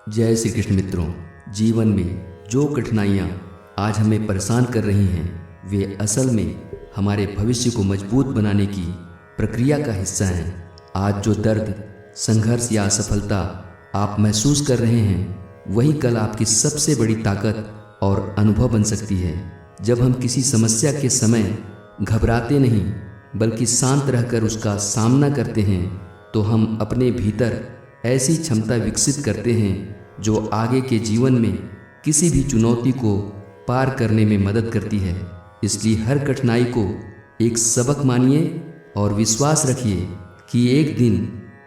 जय श्री कृष्ण मित्रों। जीवन में जो कठिनाइयाँ आज हमें परेशान कर रही हैं वे असल में हमारे भविष्य को मजबूत बनाने की प्रक्रिया का हिस्सा हैं। आज जो दर्द, संघर्ष या असफलता आप महसूस कर रहे हैं वही कल आपकी सबसे बड़ी ताकत और अनुभव बन सकती है। जब हम किसी समस्या के समय घबराते नहीं बल्कि शांत रहकर उसका सामना करते हैं तो हम अपने भीतर ऐसी क्षमता विकसित करते हैं जो आगे के जीवन में किसी भी चुनौती को पार करने में मदद करती है। इसलिए हर कठिनाई को एक सबक मानिए और विश्वास रखिए कि एक दिन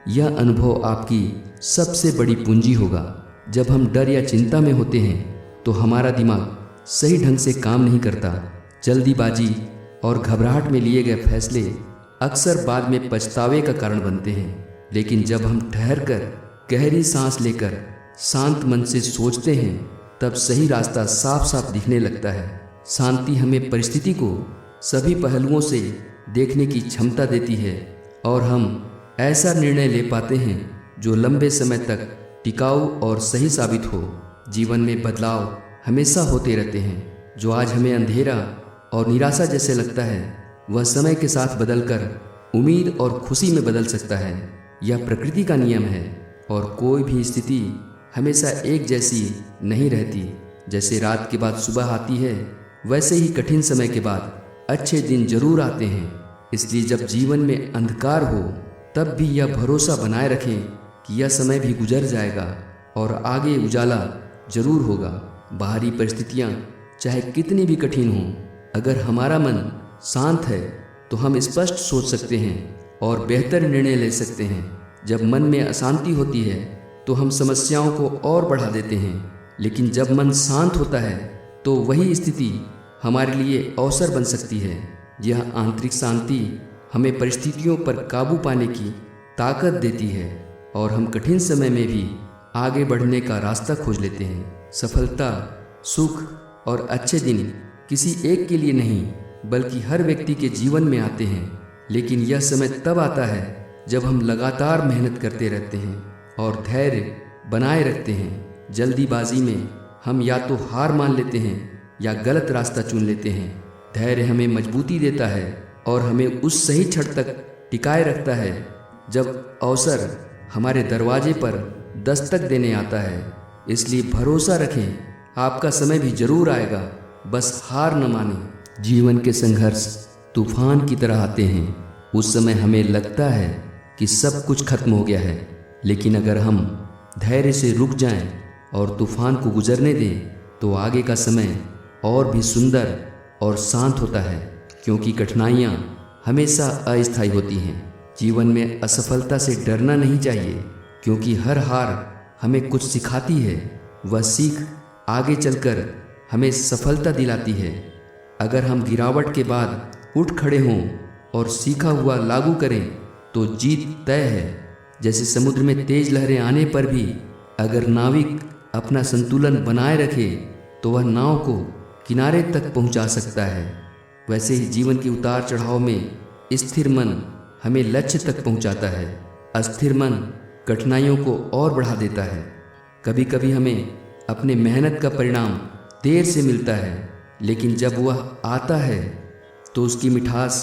यह अनुभव आपकी सबसे बड़ी पूंजी होगा। जब हम डर या चिंता में होते हैं तो हमारा दिमाग सही ढंग से काम नहीं करता। जल्दीबाजी और घबराहट में लिए गए फैसले अक्सर बाद में पछतावे का कारण बनते हैं। लेकिन जब हम ठहर कर गहरी सांस लेकर शांत मन से सोचते हैं तब सही रास्ता साफ साफ दिखने लगता है। शांति हमें परिस्थिति को सभी पहलुओं से देखने की क्षमता देती है और हम ऐसा निर्णय ले पाते हैं जो लंबे समय तक टिकाऊ और सही साबित हो। जीवन में बदलाव हमेशा होते रहते हैं। जो आज हमें अंधेरा और निराशा जैसे लगता है वह समय के साथ बदलकर उम्मीद और खुशी में बदल सकता है। यह प्रकृति का नियम है और कोई भी स्थिति हमेशा एक जैसी नहीं रहती। जैसे रात के बाद सुबह आती है वैसे ही कठिन समय के बाद अच्छे दिन जरूर आते हैं। इसलिए जब जीवन में अंधकार हो तब भी यह भरोसा बनाए रखें कि यह समय भी गुजर जाएगा और आगे उजाला जरूर होगा। बाहरी परिस्थितियाँ चाहे कितनी भी कठिन हों, अगर हमारा मन शांत है तो हम स्पष्ट सोच सकते हैं और बेहतर निर्णय ले सकते हैं। जब मन में अशांति होती है तो हम समस्याओं को और बढ़ा देते हैं, लेकिन जब मन शांत होता है तो वही स्थिति हमारे लिए अवसर बन सकती है। यह आंतरिक शांति हमें परिस्थितियों पर काबू पाने की ताकत देती है और हम कठिन समय में भी आगे बढ़ने का रास्ता खोज लेते हैं। सफलता, सुख और अच्छे दिन किसी एक के लिए नहीं बल्कि हर व्यक्ति के जीवन में आते हैं। लेकिन यह समय तब आता है जब हम लगातार मेहनत करते रहते हैं और धैर्य बनाए रखते हैं। जल्दीबाजी में हम या तो हार मान लेते हैं या गलत रास्ता चुन लेते हैं। धैर्य हमें मजबूती देता है और हमें उस सही क्षण तक टिकाए रखता है जब अवसर हमारे दरवाजे पर दस्तक देने आता है। इसलिए भरोसा रखें, आपका समय भी जरूर आएगा, बस हार न मानें। जीवन के संघर्ष तूफान की तरह आते हैं। उस समय हमें लगता है कि सब कुछ खत्म हो गया है, लेकिन अगर हम धैर्य से रुक जाएं और तूफान को गुजरने दें तो आगे का समय और भी सुंदर और शांत होता है। क्योंकि कठिनाइयाँ हमेशा अस्थायी होती हैं। जीवन में असफलता से डरना नहीं चाहिए क्योंकि हर हार हमें कुछ सिखाती है। वह सीख आगे चलकर हमें सफलता दिलाती है। अगर हम गिरावट के बाद उठ खड़े हों और सीखा हुआ लागू करें तो जीत तय है। जैसे समुद्र में तेज लहरें आने पर भी अगर नाविक अपना संतुलन बनाए रखे तो वह नाव को किनारे तक पहुंचा सकता है, वैसे ही जीवन के उतार चढ़ाव में स्थिर मन हमें लक्ष्य तक पहुंचाता है। अस्थिर मन कठिनाइयों को और बढ़ा देता है। कभी कभी हमें अपने मेहनत का परिणाम देर से मिलता है, लेकिन जब वह आता है तो उसकी मिठास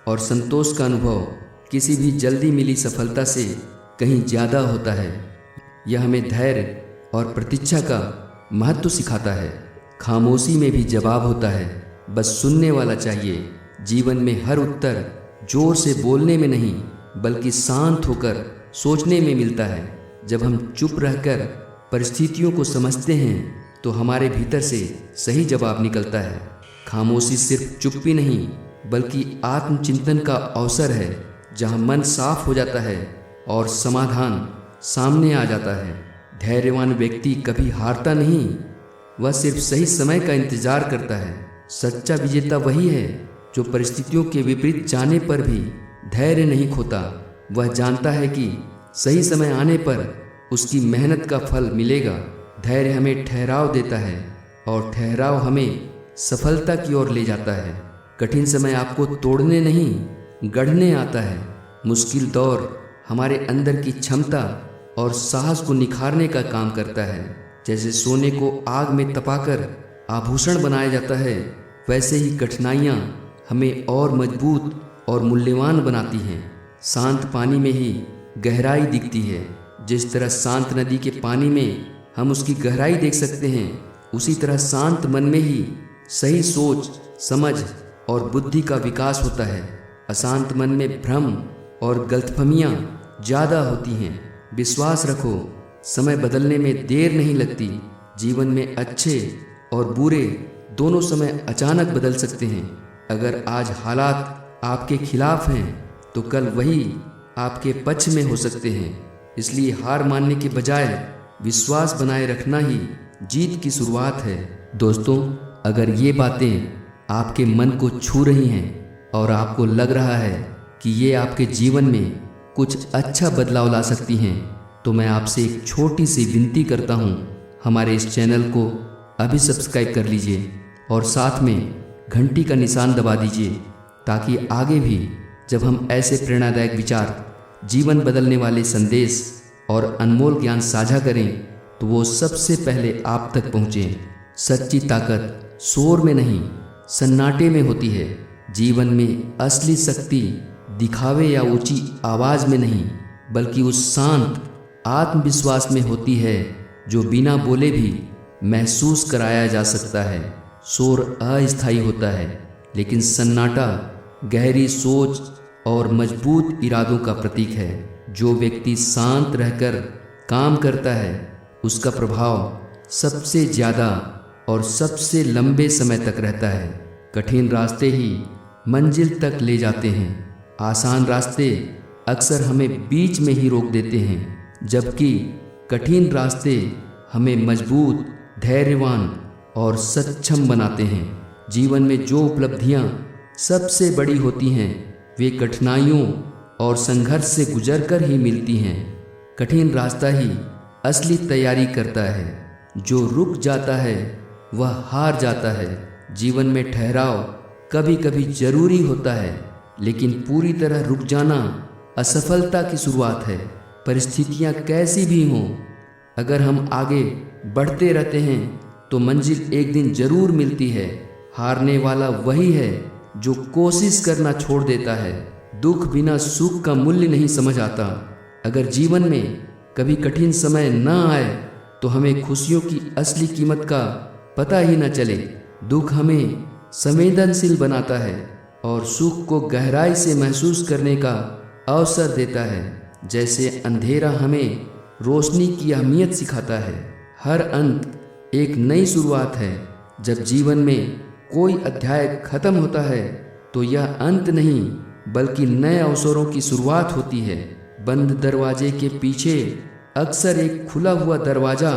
और संतोष का अनुभव किसी भी जल्दी मिली सफलता से कहीं ज़्यादा होता है। यह हमें धैर्य और प्रतीक्षा का महत्व सिखाता है। खामोशी में भी जवाब होता है, बस सुनने वाला चाहिए। जीवन में हर उत्तर जोर से बोलने में नहीं बल्कि शांत होकर सोचने में मिलता है। जब हम चुप रहकर परिस्थितियों को समझते हैं तो हमारे भीतर से सही जवाब निकलता है। खामोशी सिर्फ चुप्पी नहीं बल्कि आत्मचिंतन का अवसर है, जहाँ मन साफ हो जाता है और समाधान सामने आ जाता है। धैर्यवान व्यक्ति कभी हारता नहीं, वह सिर्फ सही समय का इंतजार करता है। सच्चा विजेता वही है जो परिस्थितियों के विपरीत जाने पर भी धैर्य नहीं खोता। वह जानता है कि सही समय आने पर उसकी मेहनत का फल मिलेगा। धैर्य हमें ठहराव देता है और ठहराव हमें सफलता की ओर ले जाता है। कठिन समय आपको तोड़ने नहीं गढ़ने आता है। मुश्किल दौर हमारे अंदर की क्षमता और साहस को निखारने का काम करता है। जैसे सोने को आग में तपाकर आभूषण बनाया जाता है, वैसे ही कठिनाइयाँ हमें और मजबूत और मूल्यवान बनाती हैं। शांत पानी में ही गहराई दिखती है। जिस तरह शांत नदी के पानी में हम उसकी गहराई देख सकते हैं, उसी तरह शांत मन में ही सही सोच, समझ और बुद्धि का विकास होता है। अशांत मन में भ्रम और गलतफहमियाँ ज़्यादा होती हैं। विश्वास रखो, समय बदलने में देर नहीं लगती। जीवन में अच्छे और बुरे दोनों समय अचानक बदल सकते हैं। अगर आज हालात आपके खिलाफ हैं तो कल वही आपके पक्ष में हो सकते हैं। इसलिए हार मानने के बजाय विश्वास बनाए रखना ही जीत की शुरुआत है। दोस्तों, अगर ये बातें आपके मन को छू रही हैं और आपको लग रहा है कि ये आपके जीवन में कुछ अच्छा बदलाव ला सकती हैं, तो मैं आपसे एक छोटी सी विनती करता हूँ, हमारे इस चैनल को अभी सब्सक्राइब कर लीजिए और साथ में घंटी का निशान दबा दीजिए, ताकि आगे भी जब हम ऐसे प्रेरणादायक विचार, जीवन बदलने वाले संदेश और अनमोल ज्ञान साझा करें तो वो सबसे पहले आप तक पहुँचे। सच्ची ताकत शोर में नहीं, सन्नाटे में होती है। जीवन में असली शक्ति दिखावे या ऊंची आवाज़ में नहीं, बल्कि उस शांत आत्मविश्वास में होती है जो बिना बोले भी महसूस कराया जा सकता है। शोर अस्थायी होता है, लेकिन सन्नाटा गहरी सोच और मजबूत इरादों का प्रतीक है। जो व्यक्ति शांत रहकर काम करता है, उसका प्रभाव सबसे ज़्यादा और सबसे लंबे समय तक रहता है। कठिन रास्ते ही मंजिल तक ले जाते हैं। आसान रास्ते अक्सर हमें बीच में ही रोक देते हैं, जबकि कठिन रास्ते हमें मजबूत, धैर्यवान और सक्षम बनाते हैं। जीवन में जो उपलब्धियां सबसे बड़ी होती हैं, वे कठिनाइयों और संघर्ष से गुजरकर ही मिलती हैं। कठिन रास्ता ही असली तैयारी करता है। जो रुक जाता है वह हार जाता है। जीवन में ठहराव कभी कभी जरूरी होता है, लेकिन पूरी तरह रुक जाना असफलता की शुरुआत है। परिस्थितियां कैसी भी हों, अगर हम आगे बढ़ते रहते हैं तो मंजिल एक दिन जरूर मिलती है। हारने वाला वही है जो कोशिश करना छोड़ देता है। दुख बिना सुख का मूल्य नहीं समझ आता। अगर जीवन में कभी कठिन समय न आए तो हमें खुशियों की असली कीमत का पता ही न चले। दुख हमें संवेदनशील बनाता है और सुख को गहराई से महसूस करने का अवसर देता है। जैसे अंधेरा हमें रोशनी की अहमियत सिखाता है। हर अंत एक नई शुरुआत है। जब जीवन में कोई अध्याय खत्म होता है तो यह अंत नहीं, बल्कि नए अवसरों की शुरुआत होती है। बंद दरवाजे के पीछे अक्सर एक खुला हुआ दरवाजा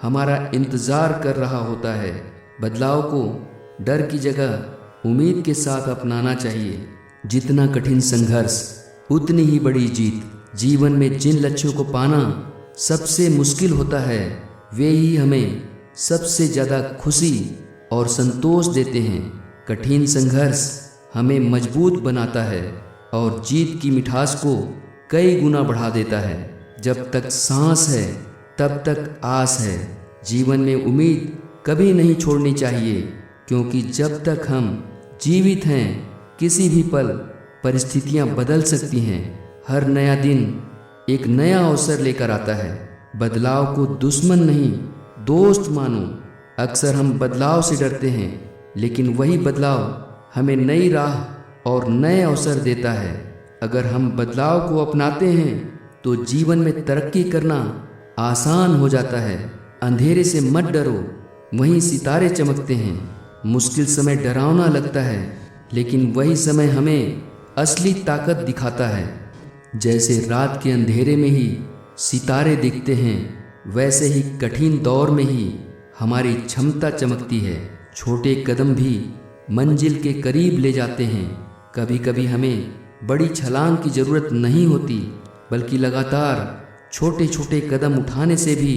हमारा इंतजार कर रहा होता है। बदलाव को डर की जगह उम्मीद के साथ अपनाना चाहिए। जितना कठिन संघर्ष उतनी ही बड़ी जीत। जीवन में जिन लक्ष्यों को पाना सबसे मुश्किल होता है, वे ही हमें सबसे ज़्यादा खुशी और संतोष देते हैं। कठिन संघर्ष हमें मजबूत बनाता है और जीत की मिठास को कई गुना बढ़ा देता है। जब तक सांस है तब तक आस है। जीवन में उम्मीद कभी नहीं छोड़नी चाहिए, क्योंकि जब तक हम जीवित हैं किसी भी पल परिस्थितियां बदल सकती हैं। हर नया दिन एक नया अवसर लेकर आता है। बदलाव को दुश्मन नहीं, दोस्त मानो। अक्सर हम बदलाव से डरते हैं, लेकिन वही बदलाव हमें नई राह और नए अवसर देता है। अगर हम बदलाव को अपनाते हैं तो जीवन में तरक्की करना आसान हो जाता है। अंधेरे से मत डरो, वहीं सितारे चमकते हैं। मुश्किल समय डरावना लगता है, लेकिन वही समय हमें असली ताकत दिखाता है। जैसे रात के अंधेरे में ही सितारे दिखते हैं, वैसे ही कठिन दौर में ही हमारी क्षमता चमकती है। छोटे कदम भी मंजिल के करीब ले जाते हैं। कभी कभी हमें बड़ी छलांग की ज़रूरत नहीं होती, बल्कि लगातार छोटे छोटे कदम उठाने से भी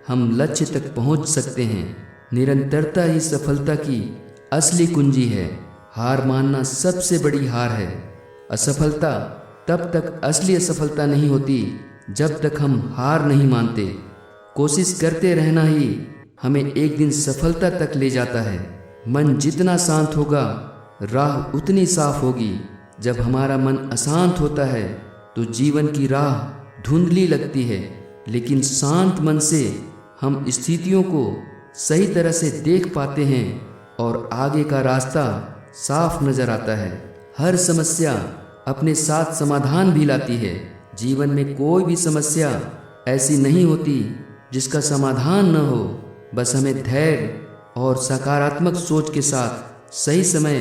हम लक्ष्य तक पहुंच सकते हैं। निरंतरता ही सफलता की असली कुंजी है। हार मानना सबसे बड़ी हार है। असफलता तब तक असली असफलता नहीं होती जब तक हम हार नहीं मानते। कोशिश करते रहना ही हमें एक दिन सफलता तक ले जाता है। मन जितना शांत होगा, राह उतनी साफ होगी। जब हमारा मन अशांत होता है तो जीवन की राह धुंधली लगती है, लेकिन शांत मन से हम स्थितियों को सही तरह से देख पाते हैं और आगे का रास्ता साफ नजर आता है। हर समस्या अपने साथ समाधान भी लाती है। जीवन में कोई भी समस्या ऐसी नहीं होती जिसका समाधान न हो। बस हमें धैर्य और सकारात्मक सोच के साथ सही समय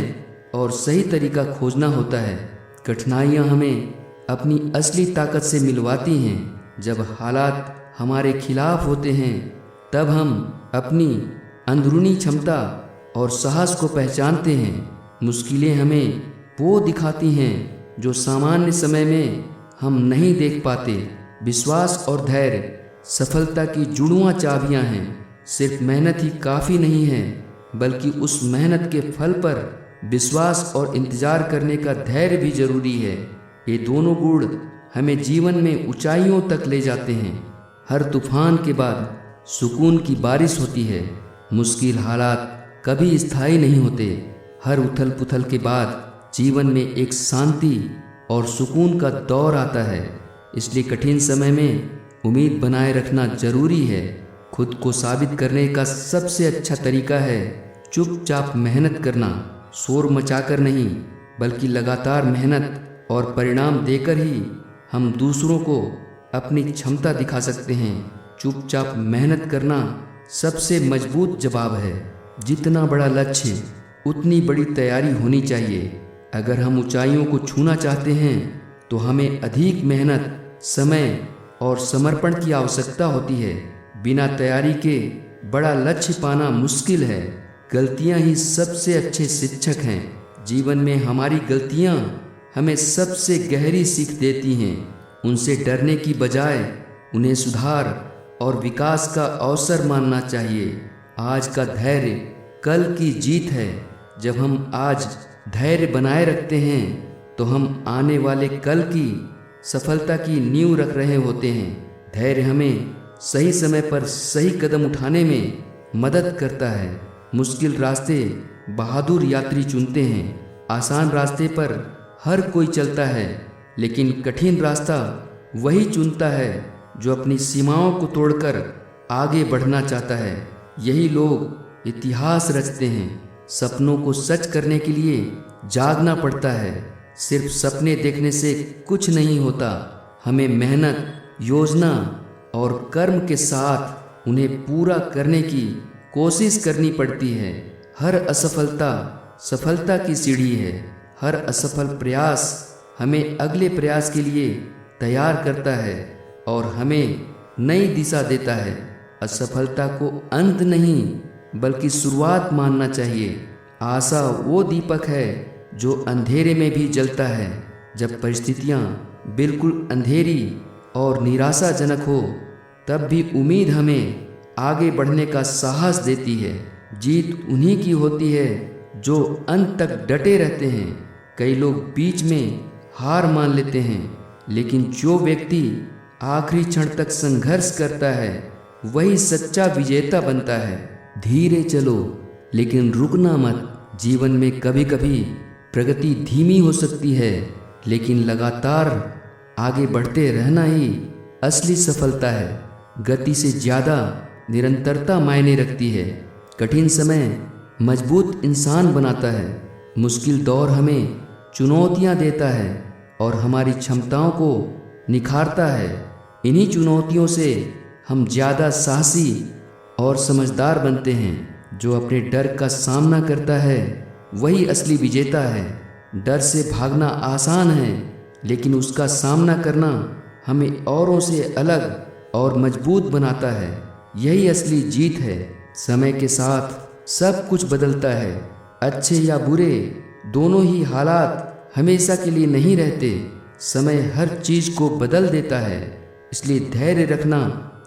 और सही तरीका खोजना होता है। कठिनाइयाँ हमें अपनी असली ताकत से मिलवाती हैं। जब हालात हमारे खिलाफ होते हैं तब हम अपनी अंदरूनी क्षमता और साहस को पहचानते हैं। मुश्किलें हमें वो दिखाती हैं जो सामान्य समय में हम नहीं देख पाते। विश्वास और धैर्य सफलता की जुड़वां चाबियां हैं। सिर्फ मेहनत ही काफ़ी नहीं है, बल्कि उस मेहनत के फल पर विश्वास और इंतजार करने का धैर्य भी जरूरी है। ये दोनों गुण हमें जीवन में ऊंचाइयों तक ले जाते हैं। हर तूफान के बाद सुकून की बारिश होती है। मुश्किल हालात कभी स्थायी नहीं होते। हर उथल पुथल के बाद जीवन में एक शांति और सुकून का दौर आता है। इसलिए कठिन समय में उम्मीद बनाए रखना जरूरी है। खुद को साबित करने का सबसे अच्छा तरीका है चुपचाप मेहनत करना। शोर मचाकर नहीं, बल्कि लगातार मेहनत और परिणाम देकर ही हम दूसरों को अपनी क्षमता दिखा सकते हैं। चुपचाप मेहनत करना सबसे मजबूत जवाब है। जितना बड़ा लक्ष्य उतनी बड़ी तैयारी होनी चाहिए। अगर हम ऊंचाइयों को छूना चाहते हैं तो हमें अधिक मेहनत, समय और समर्पण की आवश्यकता होती है। बिना तैयारी के बड़ा लक्ष्य पाना मुश्किल है। गलतियां ही सबसे अच्छे शिक्षक हैं। जीवन में हमारी गलतियां हमें सबसे गहरी सीख देती हैं। उनसे डरने की बजाय उन्हें सुधार और विकास का अवसर मानना चाहिए। आज का धैर्य कल की जीत है। जब हम आज धैर्य बनाए रखते हैं तो हम आने वाले कल की सफलता की नींव रख रहे होते हैं। धैर्य हमें सही समय पर सही कदम उठाने में मदद करता है। मुश्किल रास्ते बहादुर यात्री चुनते हैं। आसान रास्ते पर हर कोई चलता है, लेकिन कठिन रास्ता वही चुनता है जो अपनी सीमाओं को तोड़कर आगे बढ़ना चाहता है। यही लोग इतिहास रचते हैं। सपनों को सच करने के लिए जागना पड़ता है। सिर्फ सपने देखने से कुछ नहीं होता। हमें मेहनत, योजना और कर्म के साथ उन्हें पूरा करने की कोशिश करनी पड़ती है। हर असफलता सफलता की सीढ़ी है। हर असफल प्रयास हमें अगले प्रयास के लिए तैयार करता है और हमें नई दिशा देता है। असफलता को अंत नहीं, बल्कि शुरुआत मानना चाहिए। आशा वो दीपक है जो अंधेरे में भी जलता है। जब परिस्थितियाँ बिल्कुल अंधेरी और निराशाजनक हो, तब भी उम्मीद हमें आगे बढ़ने का साहस देती है। जीत उन्हीं की होती है जो अंत तक डटे रहते हैं। कई लोग बीच में हार मान लेते हैं, लेकिन जो व्यक्ति आखिरी क्षण तक संघर्ष करता है वही सच्चा विजेता बनता है। धीरे चलो, लेकिन रुकना मत। जीवन में कभी कभी प्रगति धीमी हो सकती है, लेकिन लगातार आगे बढ़ते रहना ही असली सफलता है। गति से ज़्यादा निरंतरता मायने रखती है। कठिन समय मजबूत इंसान बनाता है। मुश्किल दौर हमें चुनौतियां देता है और हमारी क्षमताओं को निखारता है। इन्हीं चुनौतियों से हम ज़्यादा साहसी और समझदार बनते हैं। जो अपने डर का सामना करता है वही असली विजेता है। डर से भागना आसान है, लेकिन उसका सामना करना हमें औरों से अलग और मजबूत बनाता है। यही असली जीत है। समय के साथ सब कुछ बदलता है। अच्छे या बुरे दोनों ही हालात हमेशा के लिए नहीं रहते। समय हर चीज़ को बदल देता है, इसलिए धैर्य रखना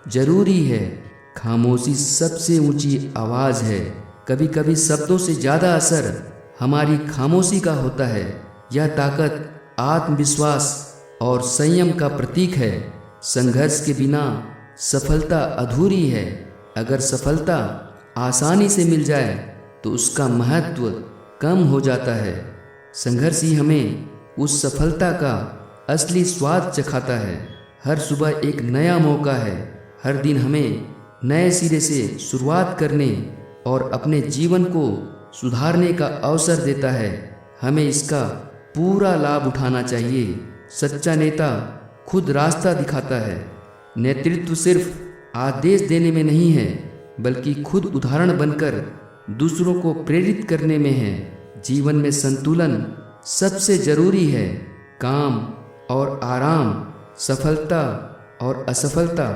जरूरी है। खामोशी सबसे ऊंची आवाज़ है। कभी कभी शब्दों से ज़्यादा असर हमारी खामोशी का होता है। यह ताकत आत्मविश्वास और संयम का प्रतीक है। संघर्ष के बिना सफलता अधूरी है। अगर सफलता आसानी से मिल जाए तो उसका महत्व कम हो जाता है। संघर्ष ही हमें उस सफलता का असली स्वाद चखाता है। हर सुबह एक नया मौका है। हर दिन हमें नए सिरे से शुरुआत करने और अपने जीवन को सुधारने का अवसर देता है। हमें इसका पूरा लाभ उठाना चाहिए। सच्चा नेता खुद रास्ता दिखाता है। नेतृत्व सिर्फ आदेश देने में नहीं है, बल्कि खुद उदाहरण बनकर दूसरों को प्रेरित करने में है। जीवन में संतुलन सबसे जरूरी है। काम और आराम, सफलता और असफलता,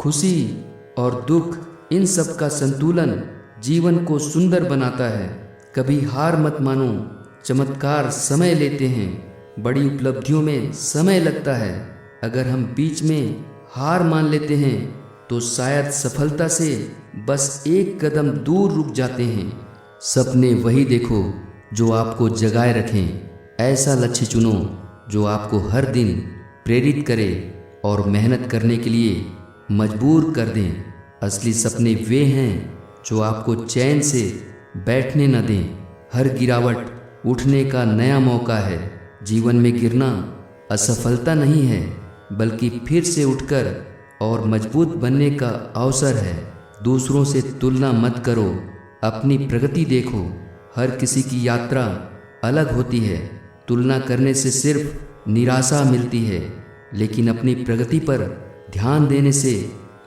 खुशी और दुख, इन सब का संतुलन जीवन को सुंदर बनाता है। कभी हार मत मानो। चमत्कार समय लेते हैं, बड़ी उपलब्धियों में समय लगता है। अगर हम बीच में हार मान लेते हैं तो शायद सफलता से बस एक कदम दूर रुक जाते हैं। सपने वही देखो जो आपको जगाए रखें। ऐसा लक्ष्य चुनो जो आपको हर दिन प्रेरित करे और मेहनत करने के लिए मजबूर कर दें। असली सपने वे हैं जो आपको चैन से बैठने न दें। हर गिरावट उठने का नया मौका है। जीवन में गिरना असफलता नहीं है, बल्कि फिर से उठकर और मजबूत बनने का अवसर है। दूसरों से तुलना मत करो, अपनी प्रगति देखो। हर किसी की यात्रा अलग होती है। तुलना करने से सिर्फ निराशा मिलती है, लेकिन अपनी प्रगति पर ध्यान देने से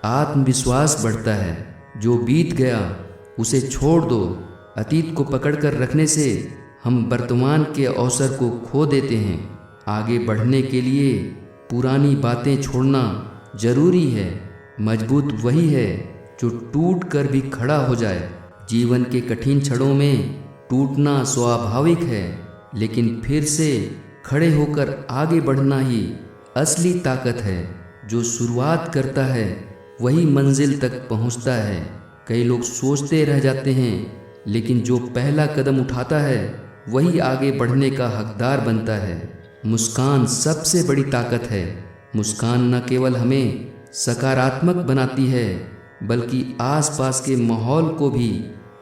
आत्मविश्वास बढ़ता है। जो बीत गया उसे छोड़ दो। अतीत को पकड़कर रखने से हम वर्तमान के अवसर को खो देते हैं। आगे बढ़ने के लिए पुरानी बातें छोड़ना जरूरी है। मजबूत वही है जो टूट कर भी खड़ा हो जाए। जीवन के कठिन क्षणों में टूटना स्वाभाविक है, लेकिन फिर से खड़े होकर आगे बढ़ना ही असली ताकत है। जो शुरुआत करता है वही मंजिल तक पहुंचता है। कई लोग सोचते रह जाते हैं, लेकिन जो पहला कदम उठाता है वही आगे बढ़ने का हकदार बनता है। मुस्कान सबसे बड़ी ताकत है। मुस्कान न केवल हमें सकारात्मक बनाती है, बल्कि आसपास के माहौल को भी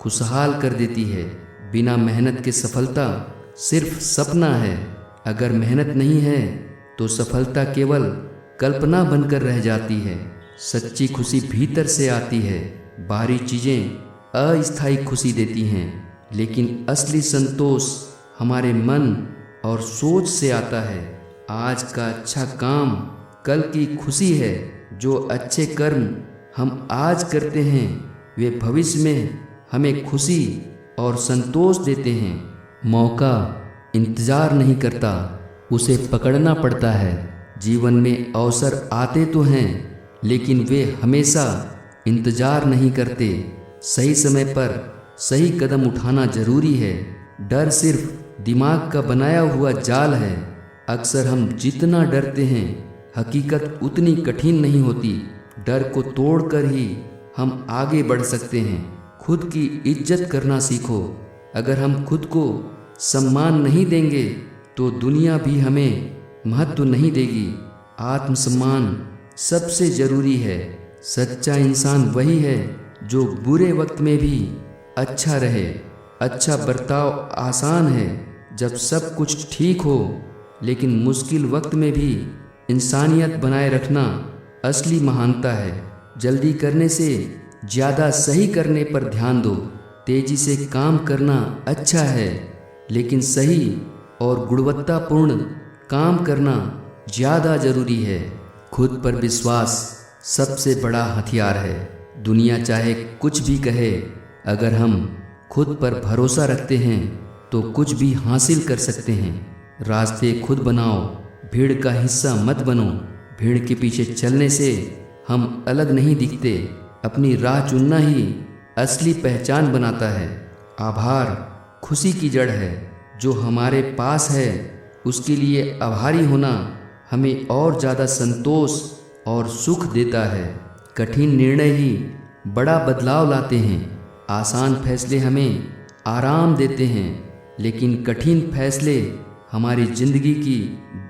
खुशहाल कर देती है। बिना मेहनत के सफलता सिर्फ सपना है। अगर मेहनत नहीं है तो सफलता केवल कल्पना बनकर रह जाती है। सच्ची खुशी भीतर से आती है। बाहरी चीज़ें अस्थायी खुशी देती हैं, लेकिन असली संतोष हमारे मन और सोच से आता है। आज का अच्छा काम कल की खुशी है। जो अच्छे कर्म हम आज करते हैं वे भविष्य में हमें खुशी और संतोष देते हैं। मौका इंतजार नहीं करता, उसे पकड़ना पड़ता है। जीवन में अवसर आते तो हैं, लेकिन वे हमेशा इंतजार नहीं करते। सही समय पर सही कदम उठाना जरूरी है। डर सिर्फ दिमाग का बनाया हुआ जाल है। अक्सर हम जितना डरते हैं, हकीकत उतनी कठिन नहीं होती। डर को तोड़कर ही हम आगे बढ़ सकते हैं। खुद की इज्जत करना सीखो। अगर हम खुद को सम्मान नहीं देंगे तो दुनिया भी हमें महत्व नहीं देगी। आत्मसम्मान सबसे जरूरी है। सच्चा इंसान वही है जो बुरे वक्त में भी अच्छा रहे। अच्छा बर्ताव आसान है जब सब कुछ ठीक हो, लेकिन मुश्किल वक्त में भी इंसानियत बनाए रखना असली महानता है। जल्दी करने से ज़्यादा सही करने पर ध्यान दो। तेजी से काम करना अच्छा है, लेकिन सही और गुणवत्तापूर्ण काम करना ज़्यादा जरूरी है। खुद पर विश्वास सबसे बड़ा हथियार है। दुनिया चाहे कुछ भी कहे, अगर हम खुद पर भरोसा रखते हैं तो कुछ भी हासिल कर सकते हैं। रास्ते खुद बनाओ, भीड़ का हिस्सा मत बनो। भीड़ के पीछे चलने से हम अलग नहीं दिखते। अपनी राह चुनना ही असली पहचान बनाता है। आभार खुशी की जड़ है। जो हमारे पास है उसके लिए आभारी होना हमें और ज़्यादा संतोष और सुख देता है। कठिन निर्णय ही बड़ा बदलाव लाते हैं। आसान फैसले हमें आराम देते हैं, लेकिन कठिन फैसले हमारी जिंदगी की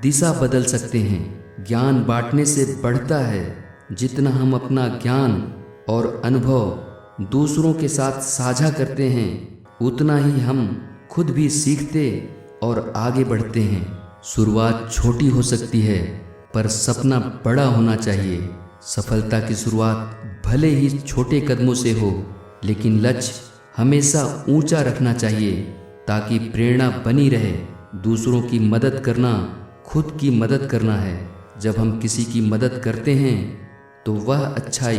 दिशा बदल सकते हैं। ज्ञान बांटने से बढ़ता है। जितना हम अपना ज्ञान और अनुभव दूसरों के साथ साझा करते हैं, उतना ही हम खुद भी सीखते और आगे बढ़ते हैं। शुरुआत छोटी हो सकती है, पर सपना बड़ा होना चाहिए। सफलता की शुरुआत भले ही छोटे कदमों से हो, लेकिन लक्ष्य हमेशा ऊंचा रखना चाहिए ताकि प्रेरणा बनी रहे। दूसरों की मदद करना खुद की मदद करना है। जब हम किसी की मदद करते हैं तो वह अच्छाई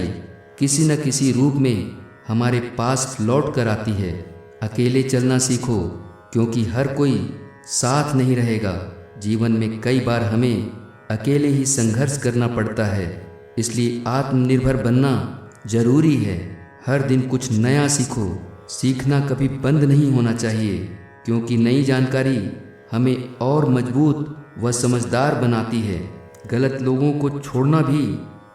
किसी न किसी रूप में हमारे पास लौट कर आती है। अकेले चलना सीखो, क्योंकि हर कोई साथ नहीं रहेगा। जीवन में कई बार हमें अकेले ही संघर्ष करना पड़ता है, इसलिए आत्मनिर्भर बनना जरूरी है। हर दिन कुछ नया सीखो। सीखना कभी बंद नहीं होना चाहिए, क्योंकि नई जानकारी हमें और मजबूत व समझदार बनाती है। गलत लोगों को छोड़ना भी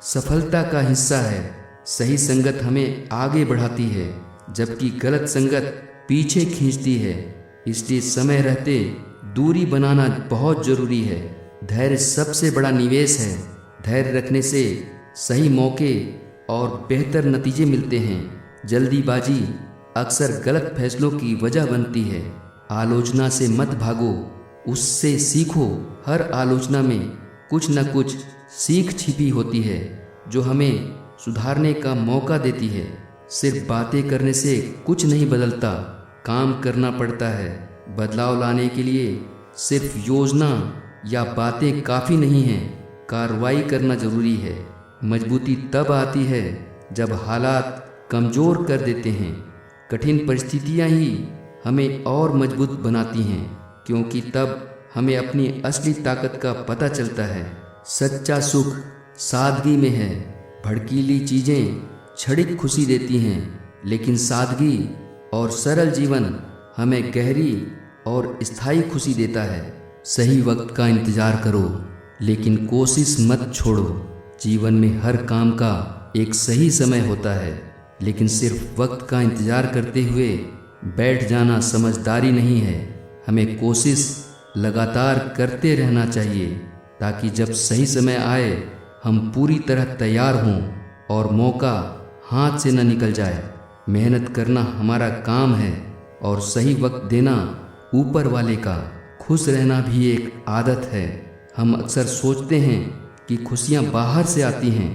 सफलता का हिस्सा है। सही संगत हमें आगे बढ़ाती है, जबकि गलत संगत पीछे खींचती है। इसलिए समय रहते दूरी बनाना बहुत जरूरी है। धैर्य सबसे बड़ा निवेश है। धैर्य रखने से सही मौके और बेहतर नतीजे मिलते हैं। जल्दीबाजी अक्सर गलत फैसलों की वजह बनती है। आलोचना से मत भागो, उससे सीखो। हर आलोचना में कुछ न कुछ सीख छिपी होती है, जो हमें सुधारने का मौका देती है। सिर्फ बातें करने से कुछ नहीं बदलता, काम करना पड़ता है। बदलाव लाने के लिए सिर्फ योजना या बातें काफ़ी नहीं हैं, कार्रवाई करना ज़रूरी है। मजबूती तब आती है जब हालात कमज़ोर कर देते हैं। कठिन परिस्थितियां ही हमें और मजबूत बनाती हैं, क्योंकि तब हमें अपनी असली ताकत का पता चलता है। सच्चा सुख सादगी में है। भड़कीली चीज़ें क्षणिक खुशी देती हैं, लेकिन सादगी और सरल जीवन हमें गहरी और स्थायी खुशी देता है। सही वक्त का इंतज़ार करो, लेकिन कोशिश मत छोड़ो। जीवन में हर काम का एक सही समय होता है, लेकिन सिर्फ वक्त का इंतज़ार करते हुए बैठ जाना समझदारी नहीं है। हमें कोशिश लगातार करते रहना चाहिए, ताकि जब सही समय आए हम पूरी तरह तैयार हों और मौका हाथ से न निकल जाए। मेहनत करना हमारा काम है और सही वक्त देना ऊपर वाले का। खुश रहना भी एक आदत है। हम अक्सर सोचते हैं कि खुशियाँ बाहर से आती हैं,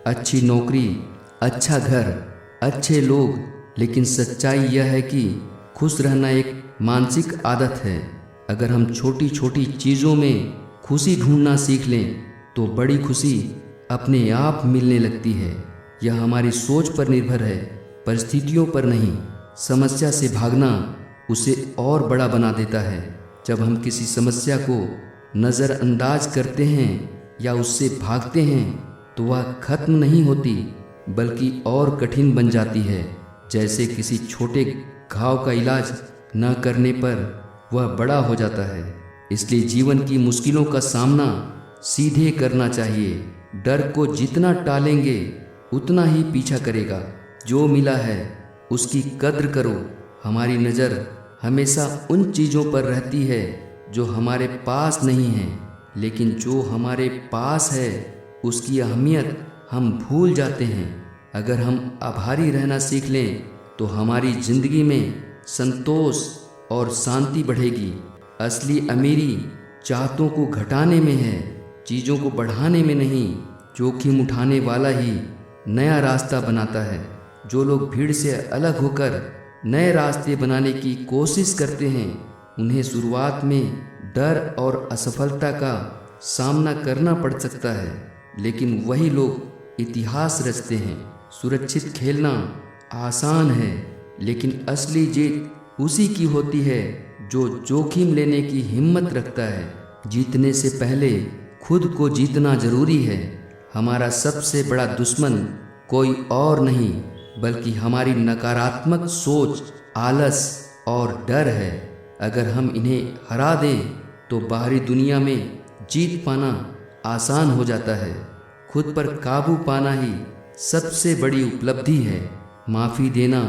अच्छी नौकरी, अच्छा घर, अच्छे लोग, लेकिन सच्चाई यह है कि खुश रहना एक मानसिक आदत है। अगर हम छोटी छोटी चीज़ों में खुशी ढूंढना सीख लें तो बड़ी खुशी अपने आप मिलने लगती है। यह हमारी सोच पर निर्भर है, परिस्थितियों पर नहीं। समस्या से भागना उसे और बड़ा बना देता है। जब हम किसी समस्या को नज़रअंदाज करते हैं या उससे भागते हैं तो वह खत्म नहीं होती, बल्कि और कठिन बन जाती है। जैसे किसी छोटे घाव का इलाज न करने पर वह बड़ा हो जाता है। इसलिए जीवन की मुश्किलों का सामना सीधे करना चाहिए। डर को जितना टालेंगे उतना ही पीछा करेगा। जो मिला है उसकी कद्र करो। हमारी नज़र हमेशा उन चीज़ों पर रहती है जो हमारे पास नहीं है, लेकिन जो हमारे पास है उसकी अहमियत हम भूल जाते हैं। अगर हम आभारी रहना सीख लें तो हमारी जिंदगी में संतोष और शांति बढ़ेगी। असली अमीरी चाहतों को घटाने में है, चीज़ों को बढ़ाने में नहीं। जोखिम उठाने वाला ही नया रास्ता बनाता है। जो लोग भीड़ से अलग होकर नए रास्ते बनाने की कोशिश करते हैं, उन्हें शुरुआत में डर और असफलता का सामना करना पड़ सकता है, लेकिन वही लोग इतिहास रचते हैं। सुरक्षित खेलना आसान है, लेकिन असली जीत उसी की होती है जो जोखिम लेने की हिम्मत रखता है। जीतने से पहले खुद को जीतना जरूरी है। हमारा सबसे बड़ा दुश्मन कोई और नहीं, बल्कि हमारी नकारात्मक सोच, आलस और डर है। अगर हम इन्हें हरा दें तो बाहरी दुनिया में जीत पाना आसान हो जाता है। खुद पर काबू पाना ही सबसे बड़ी उपलब्धि है। माफ़ी देना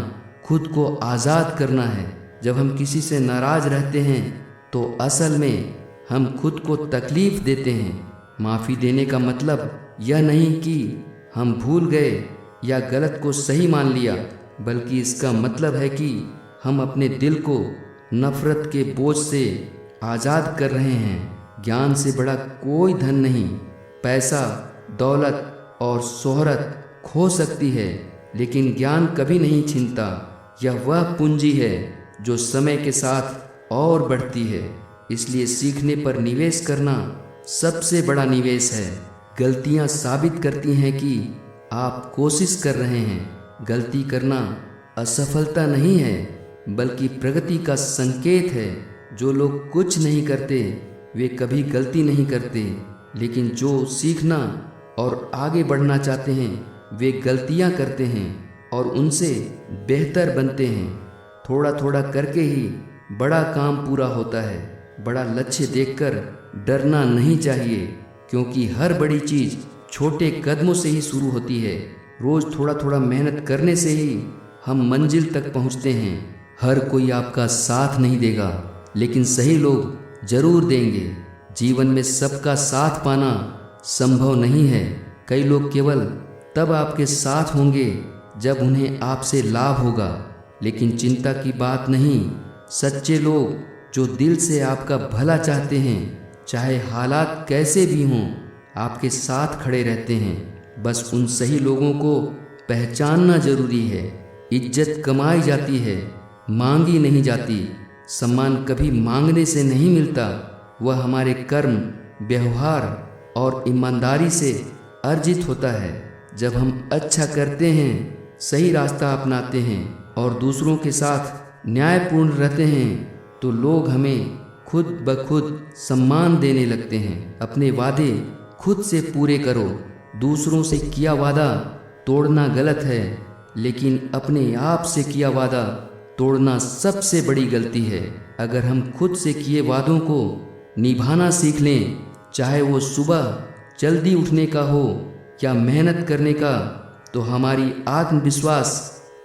खुद को आज़ाद करना है। जब हम किसी से नाराज़ रहते हैं तो असल में हम खुद को तकलीफ़ देते हैं। माफ़ी देने का मतलब यह नहीं कि हम भूल गए या गलत को सही मान लिया, बल्कि इसका मतलब है कि हम अपने दिल को नफ़रत के बोझ से आज़ाद कर रहे हैं। ज्ञान से बड़ा कोई धन नहीं। पैसा, दौलत और शोहरत खो सकती है, लेकिन ज्ञान कभी नहीं छिनता। यह वह पूंजी है जो समय के साथ और बढ़ती है। इसलिए सीखने पर निवेश करना सबसे बड़ा निवेश है। गलतियां साबित करती हैं कि आप कोशिश कर रहे हैं। गलती करना असफलता नहीं है, बल्कि प्रगति का संकेत है। जो लोग कुछ नहीं करते वे कभी गलती नहीं करते, लेकिन जो सीखना और आगे बढ़ना चाहते हैं वे गलतियां करते हैं और उनसे बेहतर बनते हैं। थोड़ा थोड़ा करके ही बड़ा काम पूरा होता है। बड़ा लक्ष्य देखकर डरना नहीं चाहिए, क्योंकि हर बड़ी चीज़ छोटे कदमों से ही शुरू होती है। रोज़ थोड़ा थोड़ा मेहनत करने से ही हम मंजिल तक पहुंचते हैं। हर कोई आपका साथ नहीं देगा, लेकिन सही लोग जरूर देंगे। जीवन में सबका साथ पाना संभव नहीं है। कई लोग केवल तब आपके साथ होंगे जब उन्हें आपसे लाभ होगा, लेकिन चिंता की बात नहीं। सच्चे लोग जो दिल से आपका भला चाहते हैं, चाहे हालात कैसे भी हों, आपके साथ खड़े रहते हैं। बस उन सही लोगों को पहचानना जरूरी है। इज्जत कमाई जाती है, मांगी नहीं जाती। सम्मान कभी मांगने से नहीं मिलता, वह हमारे कर्म, व्यवहार और ईमानदारी से अर्जित होता है। जब हम अच्छा करते हैं, सही रास्ता अपनाते हैं और दूसरों के साथ न्यायपूर्ण रहते हैं, तो लोग हमें खुद ब खुद सम्मान देने लगते हैं। अपने वादे खुद से पूरे करो। दूसरों से किया वादा तोड़ना गलत है, लेकिन अपने आप से किया वादा तोड़ना सबसे बड़ी गलती है। अगर हम खुद से किए वादों को निभाना सीख लें, चाहे वो सुबह जल्दी उठने का हो या मेहनत करने का, तो हमारी आत्मविश्वास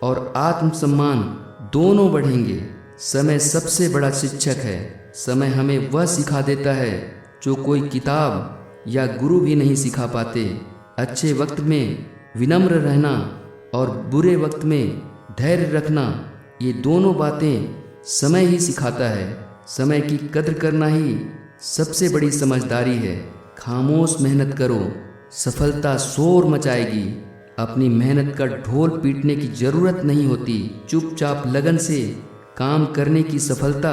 और आत्मसम्मान दोनों बढ़ेंगे। समय सबसे बड़ा शिक्षक है। समय हमें वह सिखा देता है जो कोई किताब या गुरु भी नहीं सिखा पाते। अच्छे वक्त में विनम्र रहना और बुरे वक्त में धैर्य रखना, ये दोनों बातें समय ही सिखाता है। समय की कद्र करना ही सबसे बड़ी समझदारी है। खामोश मेहनत करो, सफलता शोर मचाएगी। अपनी मेहनत का ढोल पीटने की जरूरत नहीं होती। चुपचाप लगन से काम करने की सफलता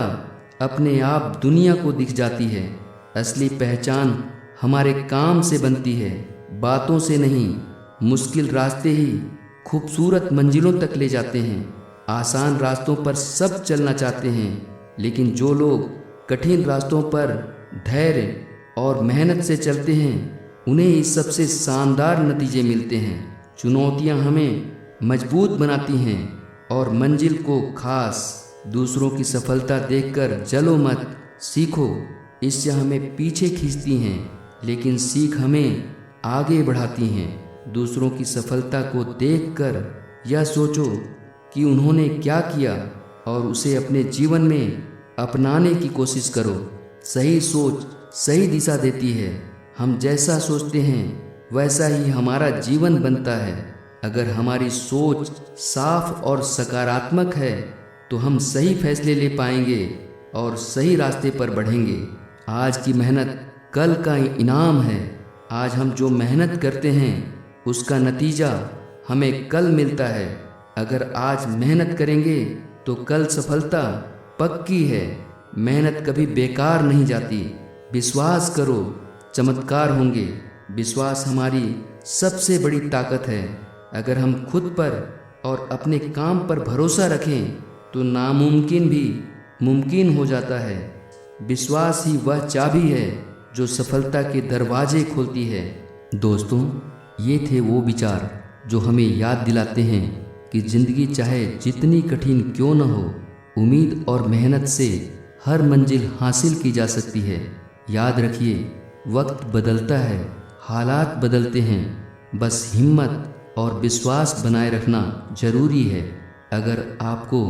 अपने आप दुनिया को दिख जाती है। असली पहचान हमारे काम से बनती है, बातों से नहीं। मुश्किल रास्ते ही खूबसूरत मंजिलों तक ले जाते हैं। आसान रास्तों पर सब चलना चाहते हैं, लेकिन जो लोग कठिन रास्तों पर धैर्य और मेहनत से चलते हैं, उन्हें ही सबसे शानदार नतीजे मिलते हैं। चुनौतियां हमें मजबूत बनाती हैं और मंजिल को खास। दूसरों की सफलता देखकर जलो मत, सीखो। इससे हमें पीछे खींचती हैं, लेकिन सीख हमें आगे बढ़ाती हैं। दूसरों की सफलता को देखकर यह सोचो कि उन्होंने क्या किया और उसे अपने जीवन में अपनाने की कोशिश करो। सही सोच सही दिशा देती है। हम जैसा सोचते हैं वैसा ही हमारा जीवन बनता है। अगर हमारी सोच साफ और सकारात्मक है तो हम सही फैसले ले पाएंगे और सही रास्ते पर बढ़ेंगे। आज की मेहनत कल का इनाम है। आज हम जो मेहनत करते हैं उसका नतीजा हमें कल मिलता है। अगर आज मेहनत करेंगे तो कल सफलता पक्की है। मेहनत कभी बेकार नहीं जाती। विश्वास करो, चमत्कार होंगे। विश्वास हमारी सबसे बड़ी ताकत है। अगर हम खुद पर और अपने काम पर भरोसा रखें तो नामुमकिन भी मुमकिन हो जाता है। विश्वास ही वह चाबी है जो सफलता के दरवाजे खोलती है। दोस्तों, ये थे वो विचार जो हमें याद दिलाते हैं कि जिंदगी चाहे जितनी कठिन क्यों न हो, उम्मीद और मेहनत से हर मंजिल हासिल की जा सकती है। याद रखिए, वक्त बदलता है, हालात बदलते हैं, बस हिम्मत और विश्वास बनाए रखना जरूरी है। अगर आपको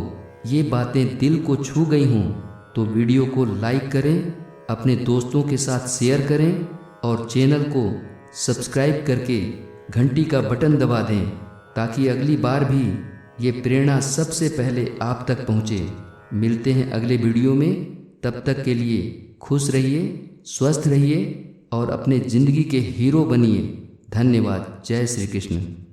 ये बातें दिल को छू गई हों तो वीडियो को लाइक करें, अपने दोस्तों के साथ शेयर करें और चैनल को सब्सक्राइब करके घंटी का बटन दबा दें ताकि अगली बार भी ये प्रेरणा सबसे पहले आप तक पहुँचे। मिलते हैं अगले वीडियो में, तब तक के लिए खुश रहिए, स्वस्थ रहिए और अपने ज़िंदगी के हीरो बनिए। धन्यवाद। जय श्री कृष्ण।